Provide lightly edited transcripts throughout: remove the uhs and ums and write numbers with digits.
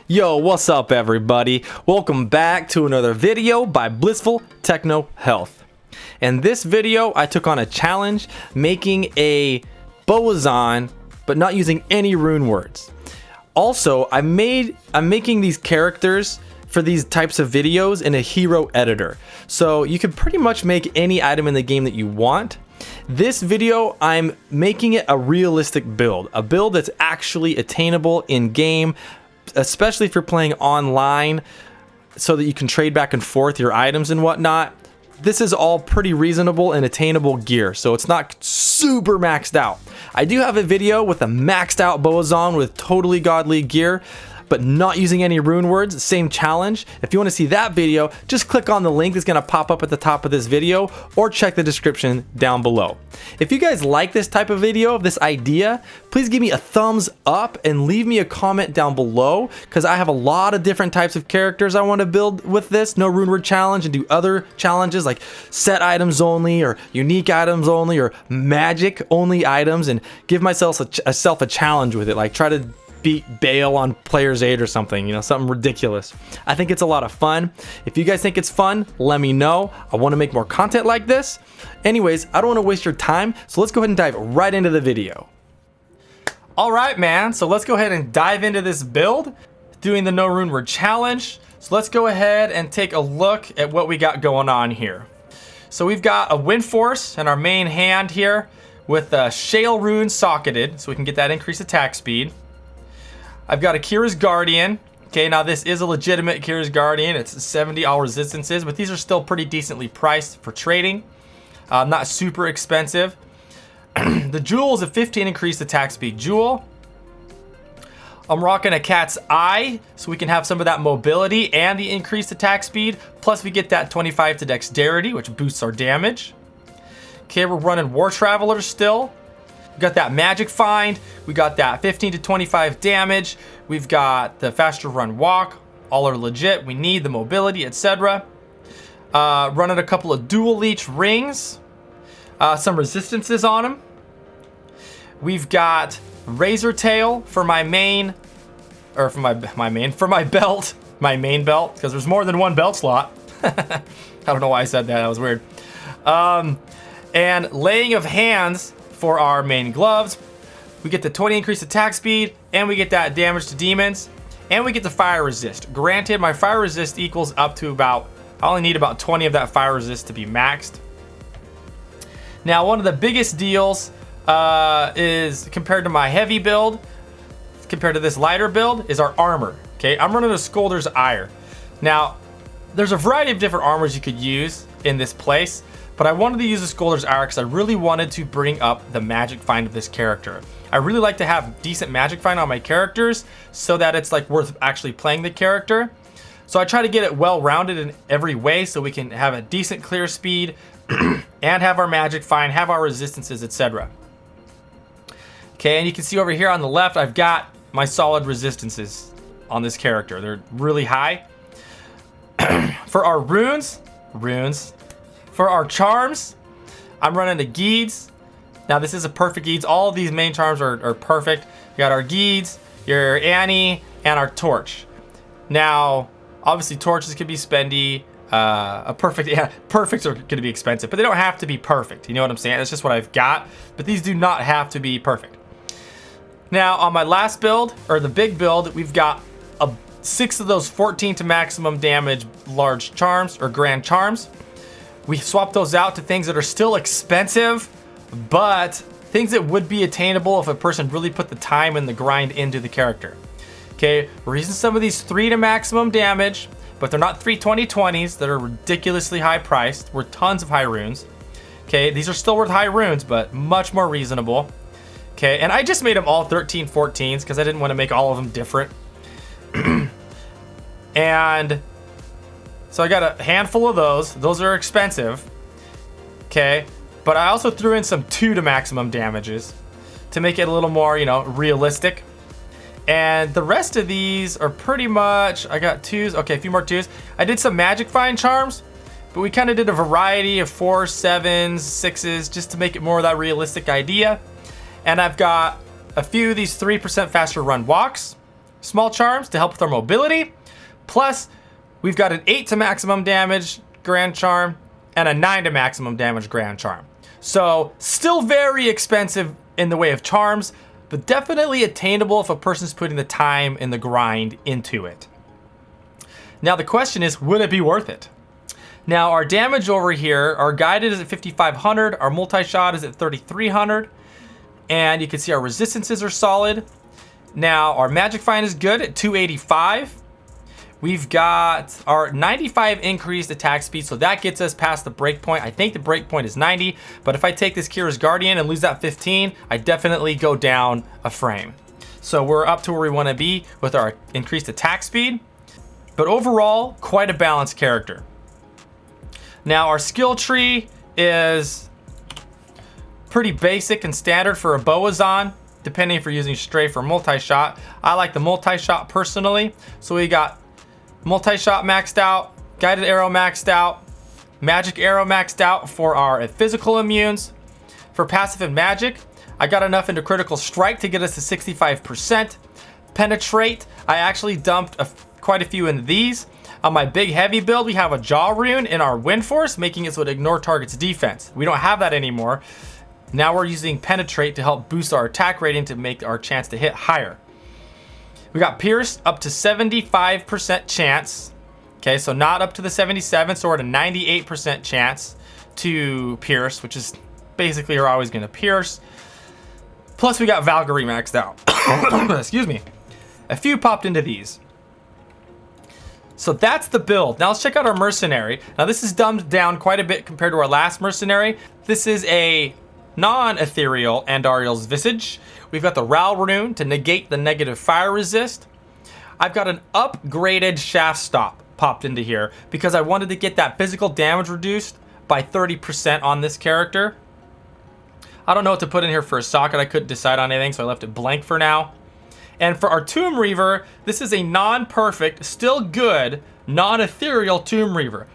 Yo, what's up everybody? Welcome back to another video by Blissful Techno Health. In this video, I took on a challenge making a Bowazon, but not using any rune words. Also, I'm making these characters for these types of videos in a hero editor. So you can pretty much make any item in the game that you want. This video, I'm making it a realistic build, a build that's actually attainable in game, especially if you're playing online so that you can trade back and forth your items and whatnot. This is all pretty reasonable and attainable gear, so it's not super maxed out. I do have a video with a maxed out Bowazon with totally godly gear, but not using any rune words, same challenge. If you want to see that video, just click on the link that's going to pop up at the top of this video or check the description down below. If you guys like this type of video, this idea, please give me a thumbs up and leave me a comment down below, because I have a lot of different types of characters I want to build with this no rune word challenge, and do other challenges like set items only or unique items only or magic only items, and give myself a challenge with it, like try to beat Bale on Player's 8 or something, you know, something ridiculous. I think it's a lot of fun. If you guys think it's fun, let me know. I want to make more content like this. Anyways, I don't want to waste your time, so let's go ahead and dive right into the video. All right, man, so let's go ahead and dive into this build, doing the no rune word challenge. So let's go ahead and take a look at what we got going on here. So we've got a wind force in our main hand here with a shale rune socketed, so we can get that increased attack speed. I've got a Kira's Guardian. Okay, now this is a legitimate Kira's Guardian. It's 70 all resistances, but these are still pretty decently priced for trading. Not super expensive. The Jewel is a 15 increased attack speed Jewel. I'm rocking a Cat's Eye, so we can have some of that mobility and the increased attack speed. Plus we get that 25 to dexterity, which boosts our damage. Okay, we're running War Traveler still. We got that magic find, we got that 15 to 25 damage, we've got the faster run walk, all are legit, we need the mobility, etc. Running a couple of dual leech rings, some resistances on them. We've got razor tail for my main, or for my belt, my main belt, because there's more than one belt slot. I don't know why I said that was weird. And laying of hands for our main gloves. We get the 20 increased attack speed, and we get that damage to demons, and we get the fire resist. Granted, my fire resist equals up to about, I only need about 20 of that fire resist to be maxed. Now, one of the biggest deals is, compared to my heavy build, compared to this lighter build, is our armor. Okay, I'm running a Scolder's Ire. Now, there's a variety of different armors you could use in this place, but I wanted to use a Scolder's Ire because I really wanted to bring up the magic find of this character. I really like to have decent magic find on my characters so that it's like worth actually playing the character. So I try to get it well rounded in every way so we can have a decent clear speed and have our magic find, have our resistances, etc. Okay, and you can see over here on the left, I've got my solid resistances on this character. They're really high. For our runes, for our charms, I'm running the Geeds. Now this is a perfect Geeds. All of these main charms are perfect. You got our Geeds, your Annie, and our Torch. Now, obviously torches can be spendy. Perfects are gonna be expensive, but they don't have to be perfect. You know what I'm saying? That's just what I've got, but these do not have to be perfect. Now on my last build, or the big build, we've got 6 of those 14 to maximum damage large charms, or grand charms. We swapped those out to things that are still expensive, but things that would be attainable if a person really put the time and the grind into the character. Okay, we're using some of these 3 to maximum damage, but they're not 3 20/20s that are ridiculously high priced. Worth tons of high runes. Okay, these are still worth high runes, but much more reasonable. Okay, and I just made them all 13 14s because I didn't want to make all of them different. And so I got a handful of those. Those are expensive. Okay, but I also threw in some 2 to maximum damages to make it a little more, you know, realistic. And the rest of these are pretty much, I got 2s. Okay, a few more 2s. I did some magic find charms, but we kind of did a variety of 4s, 7s, 6s, just to make it more of that realistic idea. And I've got a few of these 3% faster run walks. small charms to help with our mobility. Plus, we've got an 8 to maximum damage grand charm and a 9 to maximum damage grand charm. So still very expensive in the way of charms, but definitely attainable if a person's putting the time and the grind into it. Now the question is, would it be worth it? Now our damage over here, our guided is at 5,500, our multi-shot is at 3,300, and you can see our resistances are solid. Now our magic find is good at 285. We've got our 95 increased attack speed, so that gets us past the breakpoint. I think the breakpoint is 90, but if I take this Kira's Guardian and lose that 15, I definitely go down a frame. So we're up to where we want to be with our increased attack speed, but overall, quite a balanced character. Now our skill tree is pretty basic and standard for a Bowazon, depending if you're using strafe or multi-shot. I like the multi-shot personally, so we got multi-shot maxed out, guided arrow maxed out, magic arrow maxed out for our physical immunes. For passive and magic, I got enough into critical strike to get us to 65%. Penetrate, I actually dumped quite a few into these. On my big heavy build, we have a jaw rune in our wind force, making it so it ignore target's defense. We don't have that anymore. Now we're using penetrate to help boost our attack rating to make our chance to hit higher. We got pierce up to 75% chance. Okay, so not up to the 77, so we're at a 98% chance to pierce, which is basically you're always gonna pierce. Plus we got Valkyrie maxed out. Excuse me. A few popped into these. So that's the build. Now let's check out our Mercenary. Now this is dumbed down quite a bit compared to our last Mercenary. This is a non-ethereal Andariel's Visage. We've got the Ral rune to negate the negative fire resist. I've got an upgraded shaft stop popped into here because I wanted to get that physical damage reduced by 30% on this character. I don't know what to put in here for a socket. I couldn't decide on anything, so I left it blank for now. And for our Tomb Reaver, this is a non-perfect, still good, non-ethereal Tomb Reaver.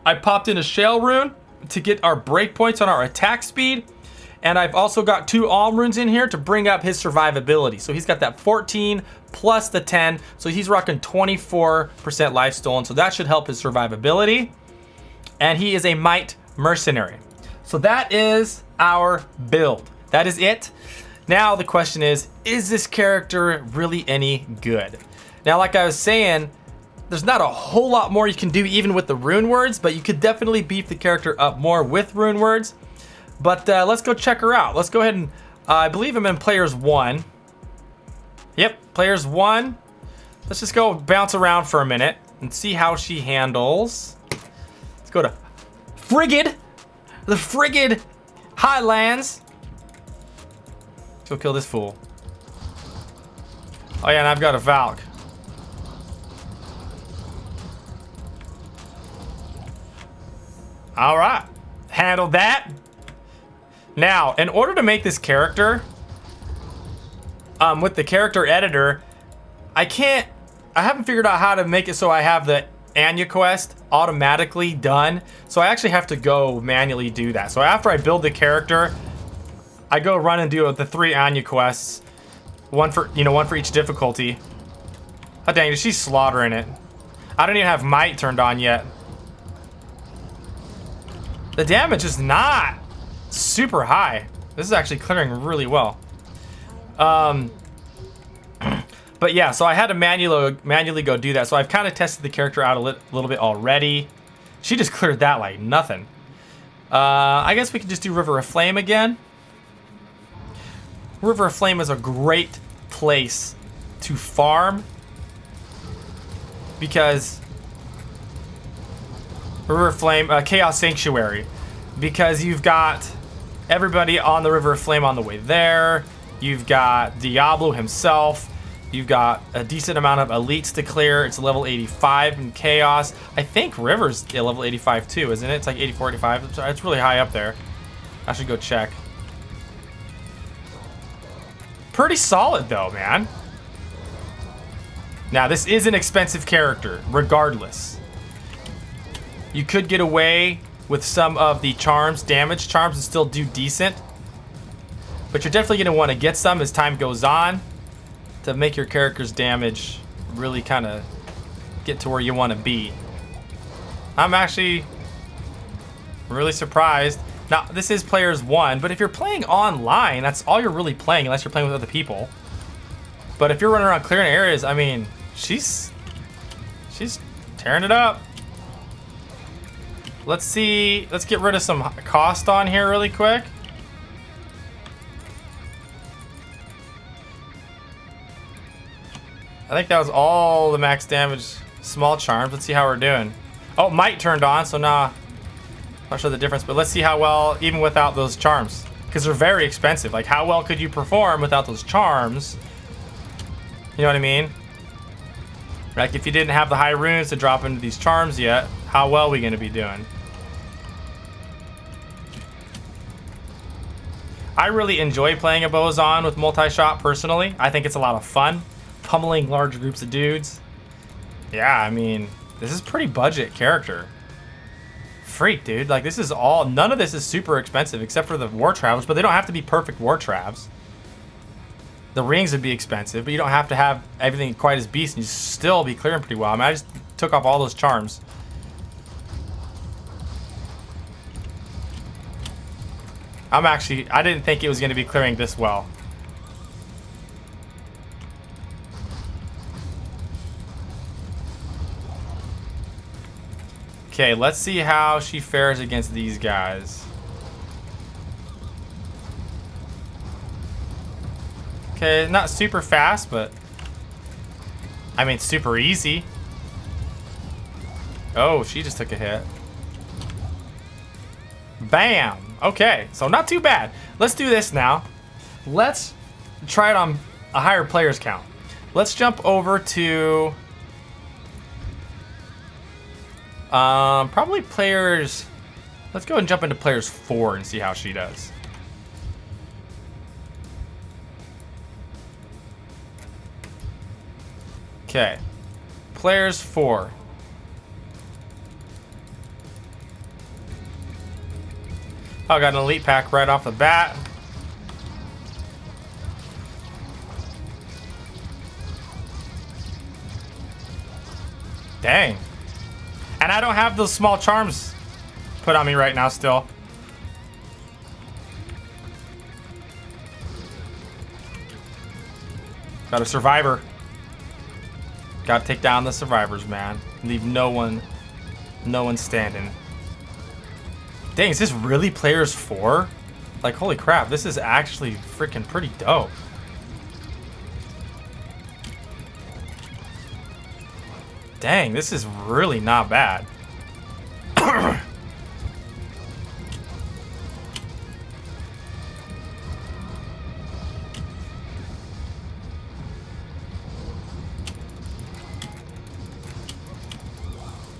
I popped in a Shale rune to get our breakpoints on our attack speed. And I've also got 2 Alm runes in here to bring up his survivability. So he's got that 14 plus the 10. So he's rocking 24% life stolen. So that should help his survivability. And he is a Might Mercenary. So that is our build. That is it. Now the question is this character really any good? Now, like I was saying, there's not a whole lot more you can do even with the rune words, but you could definitely beef the character up more with rune words. But let's go check her out. Let's go ahead and, I believe I'm in players 1. Yep, players 1. Let's just go bounce around for a minute and see how she handles. Let's go to Frigid, the Frigid Highlands. Let's go kill this fool. Oh yeah, and I've got a Valk. All right, handled that. Now, in order to make this character, with the character editor, I haven't figured out how to make it so I have the Anya quest automatically done. So I actually have to go manually do that. So after I build the character, I go run and do the 3 Anya quests. One for each difficulty. Oh dang, she's slaughtering it. I don't even have might turned on yet. The damage is not super high. This is actually clearing really well. But yeah, so I had to manually go do that. So I've kind of tested the character out a little bit already. She just cleared that like nothing. I guess we can just do River of Flame again. River of Flame is a great place to farm because River of Flame, Chaos Sanctuary, because you've got everybody on the River of Flame on the way there. You've got Diablo himself. You've got a decent amount of elites to clear. It's level 85 in Chaos. I think River's at level 85 too, isn't it? It's like 84, 85. It's really high up there. I should go check. Pretty solid though, man. Now, this is an expensive character, regardless. You could get away with some of the charms, damage charms, and still do decent. But you're definitely going to want to get some as time goes on. to make your character's damage really kind of get to where you want to be. I'm actually really surprised. Now, this is players 1, but if you're playing online, that's all you're really playing, unless you're playing with other people. But if you're running around clearing areas, I mean, she's tearing it up. Let's see. Let's get rid of some cost on here really quick. I think that was all the max damage small charms. Let's see how we're doing. Oh, might turned on, so nah. Not sure the difference, but let's see how well, even without those charms. Because they're very expensive. Like, how well could you perform without those charms? You know what I mean? Like, if you didn't have the high runes to drop into these charms yet, how well are we going to be doing? I really enjoy playing a Bowazon with multi-shot personally. I think it's a lot of fun. Pummeling large groups of dudes. Yeah, I mean, this is pretty budget character. Freak, dude. Like, this is all... None of this is super expensive except for the war travels, but they don't have to be perfect war travs. The rings would be expensive, but you don't have to have everything quite as beast and you still be clearing pretty well. I mean, I just took off all those charms. I didn't think it was going to be clearing this well. Okay, let's see how she fares against these guys. Okay, not super fast, but I mean, super easy. Oh, she just took a hit. Bam! Okay, so not too bad. Let's do this now. Let's try it on a higher players count. Let's jump over to probably players. Let's go and jump into players 4 and see how she does. Okay, players 4. Oh, got an elite pack right off the bat. Dang. And I don't have those small charms put on me right now still. Got a survivor. Gotta take down the survivors, man. Leave no one standing. Dang, is this really players 4? Like, holy crap, this is actually freaking pretty dope. Dang, this is really not bad.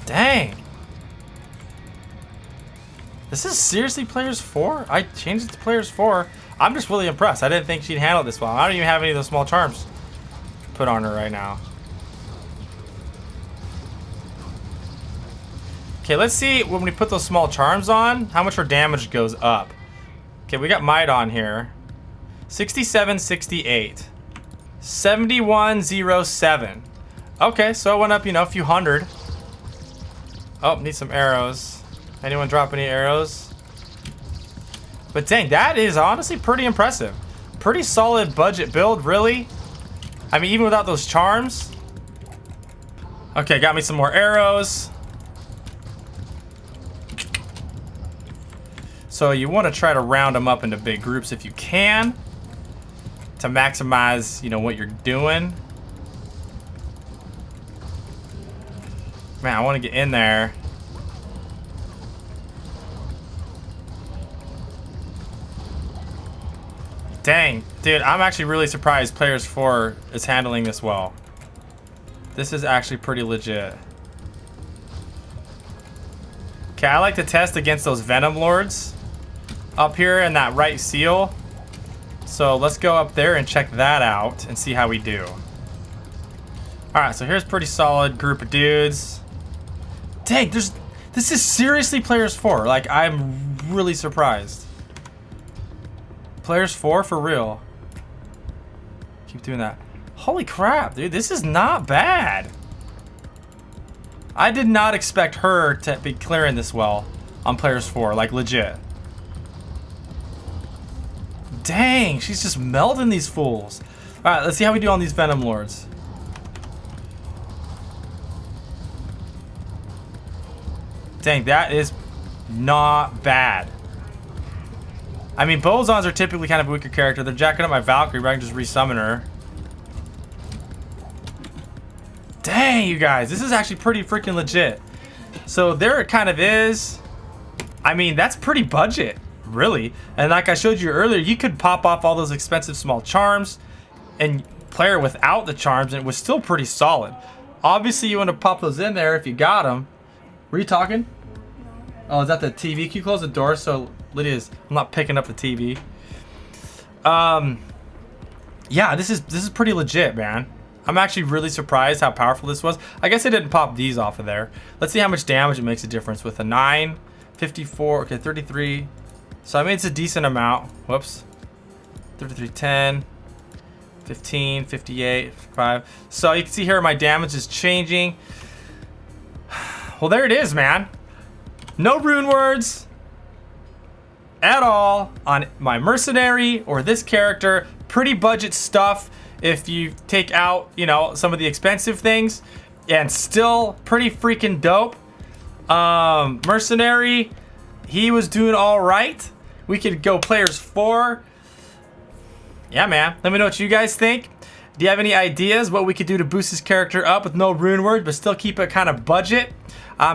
Dang. This is seriously players 4? I changed it to players 4. I'm just really impressed. I didn't think she'd handle it this well. I don't even have any of those small charms put on her right now. Okay, let's see when we put those small charms on, how much her damage goes up. Okay, we got Might on here. 67, 68. 7107. Okay, so it went up, you know, a few hundred. Oh, need some arrows. Anyone drop any arrows? But dang, that is honestly pretty impressive. Pretty solid budget build, really. I mean, even without those charms. Okay, got me some more arrows. So you want to try to round them up into big groups if you can, to maximize, you know, what you're doing. Man, I want to get in there. Dang, dude, I'm actually really surprised players 4 is handling this well. This is actually pretty legit. Okay, I like to test against those Venom Lords up here in that right seal. So let's go up there and check that out and see how we do. Alright, so here's a pretty solid group of dudes. Dang, this is seriously players 4. Like, I'm really surprised. Players 4 for real. Keep doing that. Holy crap, dude, this is not bad. I did not expect her to be clearing this well on players 4, like legit. Dang, she's just melting these fools. All right, let's see how we do on these Venom Lords. Dang, that is not bad. I mean, Bowazons are typically kind of a weaker character. They're jacking up my Valkyrie, but I can just resummon her. Dang, you guys, this is actually pretty freaking legit. So there it kind of is. I mean, that's pretty budget, really. And like I showed you earlier, you could pop off all those expensive small charms and play her without the charms, and it was still pretty solid. Obviously, you want to pop those in there if you got them. Were you talking? Oh, is that the TV? Can you close the door so Lydia's... I'm not picking up the TV. Yeah, this is pretty legit, man. I'm actually really surprised how powerful this was. I guess I didn't pop these off of there. Let's see how much damage it makes a difference with a 9, 54, okay, 33. So I mean, it's a decent amount. Whoops. 33, 10, 15, 58, 5. So you can see here my damage is changing. Well, there it is, man. No rune words at all on my Mercenary or this character. Pretty budget stuff if you take out, you know, some of the expensive things, and still pretty freaking dope. Mercenary, he was doing all right. We could go players 4. Yeah, man. Let me know what you guys think. Do you have any ideas what we could do to boost this character up with no rune word, but still keep it kind of budget?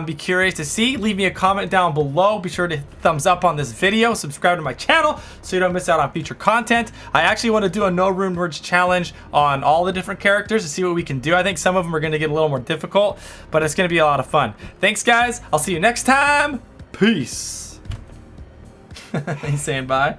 Be curious to see. Leave me a comment down below. Be sure to hit thumbs up on this video. Subscribe to my channel so you don't miss out on future content. I actually want to do a no rune words challenge on all the different characters to see what we can do. I think some of them are going to get a little more difficult, but it's going to be a lot of fun. Thanks, guys. I'll see you next time. Peace. He's saying bye.